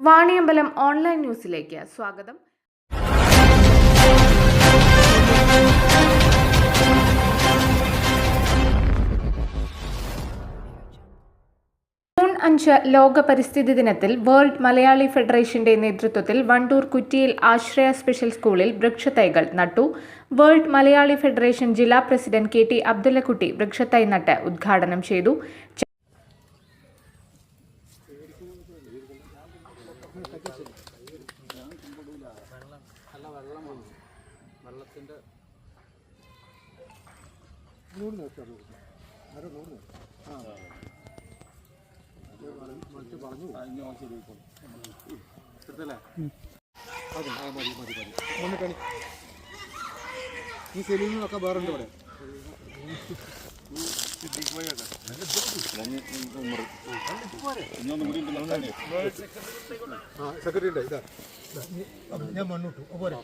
Vaniyambalam online ന്യൂസിലേക്ക് സ്വാഗതം. June 5 ലോക പരിസ്ഥിതി ദിനത്തിൽ വേൾഡ് മലയാളി ഫെഡറേഷന്റെ നേതൃത്വത്തിൽ വണ്ടൂർ കുറ്റിയിൽ ആശ്രയ സ്പെഷ്യൽ സ്കൂളിൽ വൃക്ഷത്തൈകൾ നട്ടു. വേൾഡ് മലയാളി ഫെഡറേഷൻ ജില്ലാ പ്രസിഡന്റ് KT അബ്ദുള്ളക്കുട്ടി വൃക്ഷത്തൈ നട്ട് ഉദ്ഘാടനം ചെയ്തു. ഈ സെലൂണിലൊക്കെ വേറുണ്ട് ഇവിടെ. സെക്രട്ടറി ഉണ്ട്. ഇതാ ഞാൻ മണ്ണിട്ടു. പോരാ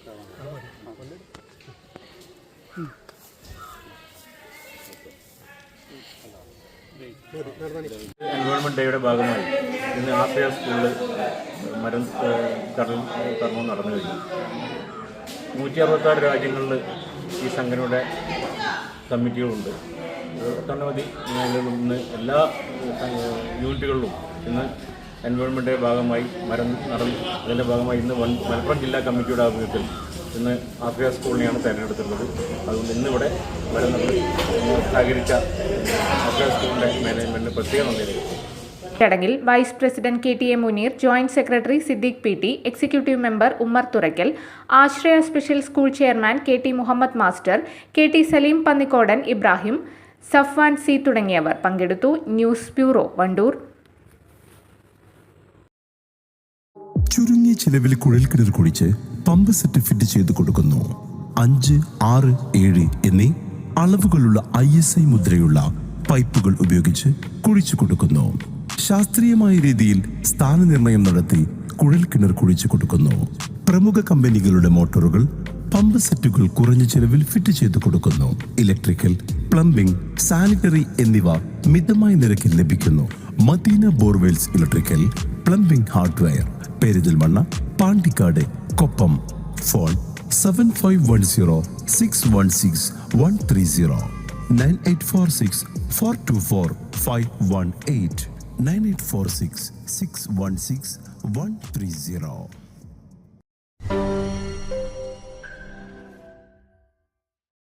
എൻവയോൺമെൻറ്റ് ഡേയുടെ ഭാഗമായി ഇന്ന് ആശ്രയ സ്കൂളിൽ മരം കർമ്മം നടന്നു കഴിഞ്ഞു. 166 രാജ്യങ്ങളിൽ ഈ സംഘടനയുടെ കമ്മിറ്റികളുണ്ട്. ഒട്ടനവധി മേഖലകളിൽ ഇന്ന് എല്ലാ യൂണിറ്റുകളിലും ഇന്ന് എൻവയോൺമെൻറ്റ് ഡേ ഭാഗമായി മരം നടന്നു. അതിൻ്റെ ഭാഗമായി ഇന്ന് മലപ്പുറം ജില്ലാ കമ്മിറ്റിയുടെ ആഭിമുഖ്യത്തിൽ ഇന്ന് ആശ്രയ സ്കൂളിനെയാണ് തിരഞ്ഞെടുത്തിട്ടുള്ളത്. അതുകൊണ്ട് ഇന്നിവിടെ മരം നടന്ന് സഹകരിച്ച ആശ്രയ സ്കൂളിൻ്റെ മാനേജ്മെൻറ്റിന് പ്രത്യേകം നന്ദി. ചടങ്ങിൽ vice president KTA Munir, joint secretary Siddique PT, executive member Ummer Thurakkal, Ashraya special school chairman KT Muhammad master, KT Saleem Pannikkodan, Ibrahim, Safwan C തുടങ്ങിയവർ പങ്കെടുത്തു. News bureau, Wandoor. ചുരുങ്ങിയ ചിലവിൽ കുഴൽക്കിണർ കുഴിച്ച് പമ്പ് സെറ്റ് ഫിറ്റ് ചെയ്ത് കൊടുക്കുന്നു. 5, 6, 7 എന്നീ അളവുകളുള്ള ISI മുദ്രയുള്ള പൈപ്പുകൾ ഉപയോഗിച്ച് കുഴിച്ചു കൊടുക്കുന്നു. ശാസ്ത്രീയമായ രീതിയിൽ സ്ഥാനനിർണയം നടത്തി കുഴൽക്കിണർ കുഴിച്ചു കൊടുക്കുന്നു. പ്രമുഖ കമ്പനികളുടെ മോട്ടോറുകൾ, പമ്പ് സെറ്റുകൾ കുറഞ്ഞ ചിലവിൽ ഫിറ്റ് ചെയ്ത് കൊടുക്കുന്നു. ഇലക്ട്രിക്കൽ, പ്ലംബിംഗ്, സാനിറ്ററി എന്നിവ മിതമായ നിരക്കിൽ ലഭിക്കുന്നു. Madina borewells electrical, plumbing hardware, Perinthalmanna, Pandikkad, Koppam. Phone 7510616130 9846 424 518 9846 616 130.